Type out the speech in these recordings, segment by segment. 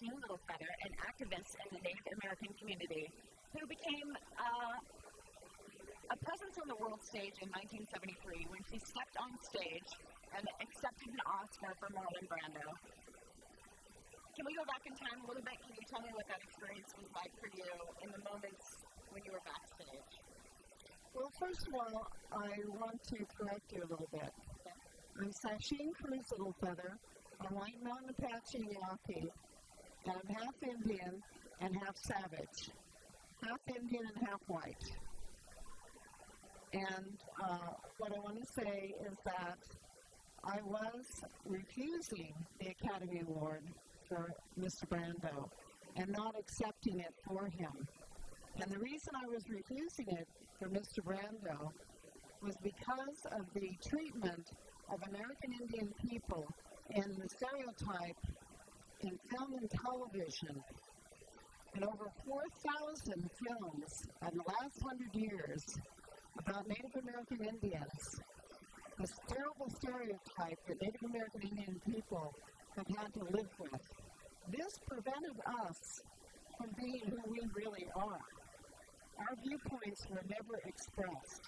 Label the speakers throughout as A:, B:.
A: Sacheen Littlefeather, an activist in the Native American community, who became a presence on the world stage in 1973 when she stepped on stage and accepted an Oscar for Marlon Brando. Can we go back in time a little bit? Can you tell me what that experience was like for you in the moments when you were backstage?
B: Well, first of all, I want to correct you a little bit.
A: Okay.
B: I'm Sacheen Littlefeather. I'm White Mountain Apache Yaqui, and I'm half Indian and half Savage. Half Indian and half white. And what I want to say is that I was refusing the Academy Award for Mr. Brando and not accepting it for him. And the reason I was refusing it for Mr. Brando was because of the treatment of American Indian people and the stereotype in film and television. In over 4,000 films in the last 100 years about Native American Indians, this terrible stereotype that Native American Indian people have had to live with. This prevented us from being who we really are. Our viewpoints were never expressed.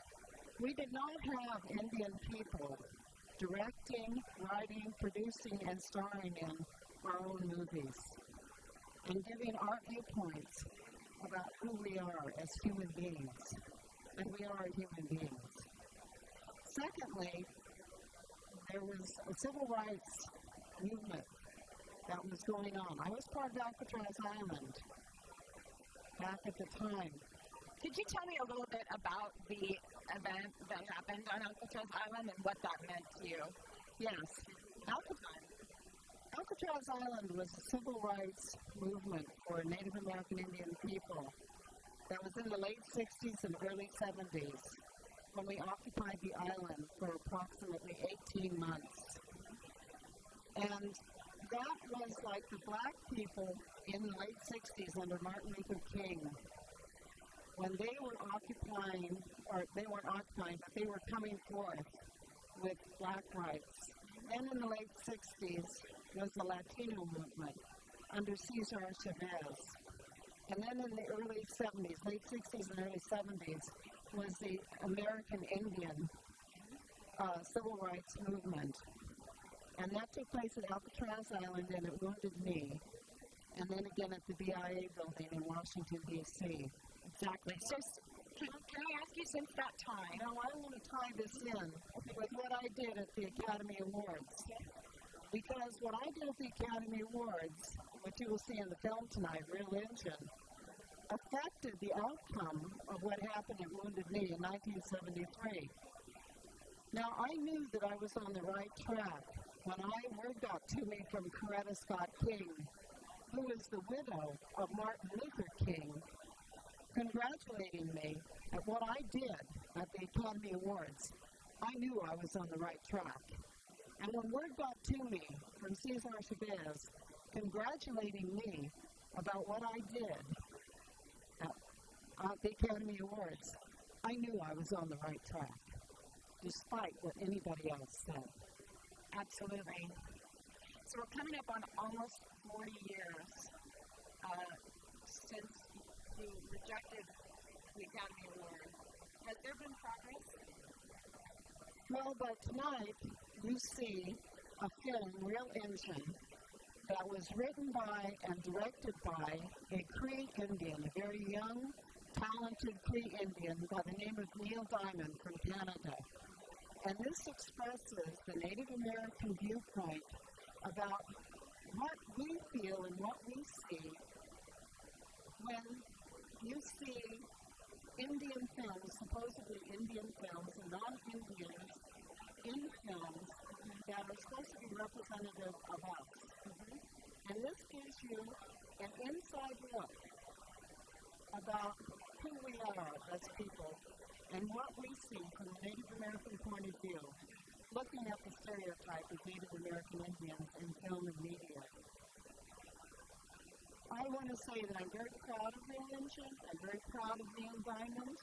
B: We did not have Indian people directing, writing, producing, and starring in our own movies and giving our viewpoints about who we are as human beings. And we are human beings. Secondly, there was a civil rights movement that was going on. I was part of Alcatraz Island back at the time.
A: Could you tell me a little bit about the event that happened on Alcatraz Island and what that meant to you?
B: Yes. Alcatraz Island was a civil rights movement for Native American Indian people that was in the late 60s and early 70s when we occupied the island for approximately 18 months. And that was like the black people in the late 60s under Martin Luther King, when they were occupying, or they weren't occupying, but they were coming forth with black rights. Then in the late 60s was the Latino movement under Cesar Chavez. And then in the early 70s, late 60s and early 70s, was the American Indian civil rights movement. And that took place at Alcatraz Island and at Wounded Knee. And then again at the BIA building in Washington, D.C.
A: Exactly. So can I ask you, since that time?
B: Now, I want to tie this in with what I did at the Academy Awards. Because what I did at the Academy Awards, which you will see in the film tonight, Real Injun, affected the outcome of what happened at Wounded Knee in 1973. Now, I knew that I was on the right track when word got to me from Coretta Scott King, who is the widow of Martin Luther King, congratulating me at what I did at the Academy Awards. I knew I was on the right track. And when word got to me from Cesar Chavez congratulating me about what I did at the Academy Awards, I knew I was on the right track, despite what anybody else said.
A: Absolutely. So we're coming up on almost 40 years since you rejected the Academy Award. Has there been progress?
B: Well, but tonight you see a film, Real Injun, that was written by and directed by a Cree Indian, a very young, talented Cree Indian by the name of Neil Diamond from Canada. And this expresses the Native American viewpoint about what we feel and what we see when you see Indian films, supposedly Indian films, and non-Indians in films that are supposed to be representative of us. And this gives you an inside look about who we are as people and what we see from the Native American point of view, looking at the stereotype of Native American Indians in film and media. I want to say that I'm very proud of Real Injun, I'm very proud of Neil Diamond,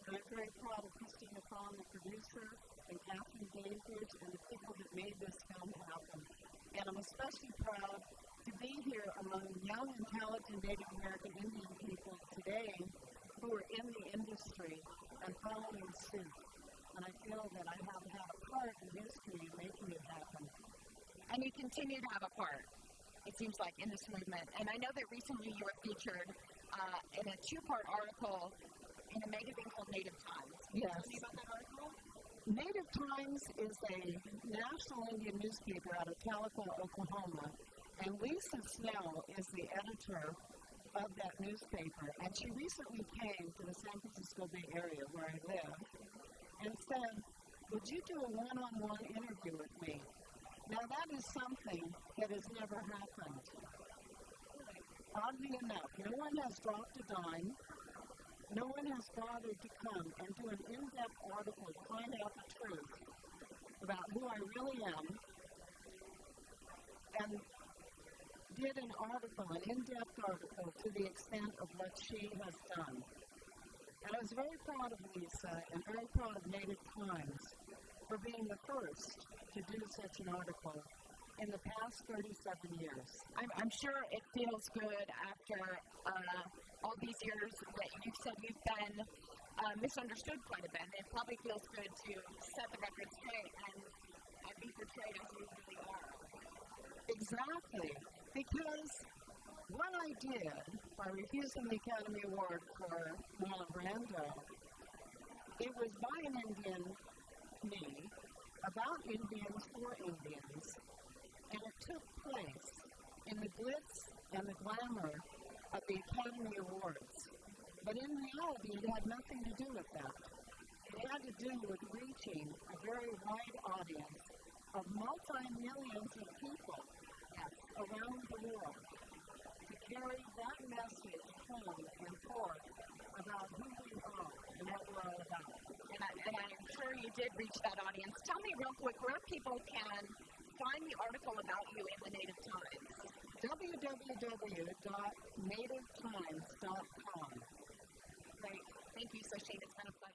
B: and I'm very proud of Christina Fong, the producer, and Catherine David, and the people that made this film happen. And I'm especially proud to to be here among young and talented Native American Indian people today who are in the industry and following suit. And I feel that I have had a part in history in making it happen.
A: And you continue to have a part, it seems like, in this movement. And I know that recently you were featured in a two-part article in a magazine called Native Times.
B: Yes.
A: Tell me about that article.
B: Native Times is a national Indian newspaper out of Tahlequah, Oklahoma. And Lisa Snell is the editor of that newspaper. And she recently came to the San Francisco Bay Area where I live and said, would you do a one-on-one interview with me? Now that is something that has never happened. Oddly enough, no one has dropped a dime. No one has bothered to come and do an in-depth article to find out the truth about who I really am, and did an article, an in-depth article, to the extent of what she has done. And I was very proud of Lisa and very proud of Native Times for being the first to do such an article in the past 37 years.
A: I'm sure it feels good after all these years that you said you've been misunderstood quite a bit. It probably feels good to set the record straight and be portrayed as you really are.
B: Exactly. Because what I did by refusing the Academy Award for Marlon Brando, it was by an Indian, me, about Indians for Indians, and it took place in the glitz and the glamour of the Academy Awards. But in reality, it had nothing to do with that. It had to do with reaching a very wide audience of multi-millions of people around the world to carry that message home and forth about who we are and what we're all about.
A: And I'm sure you did reach that audience. Tell me real quick where people can find the article about you in the Native Times.
B: www.nativetimes.com.
A: Great. Thank you, Sacheen. It's been a pleasure.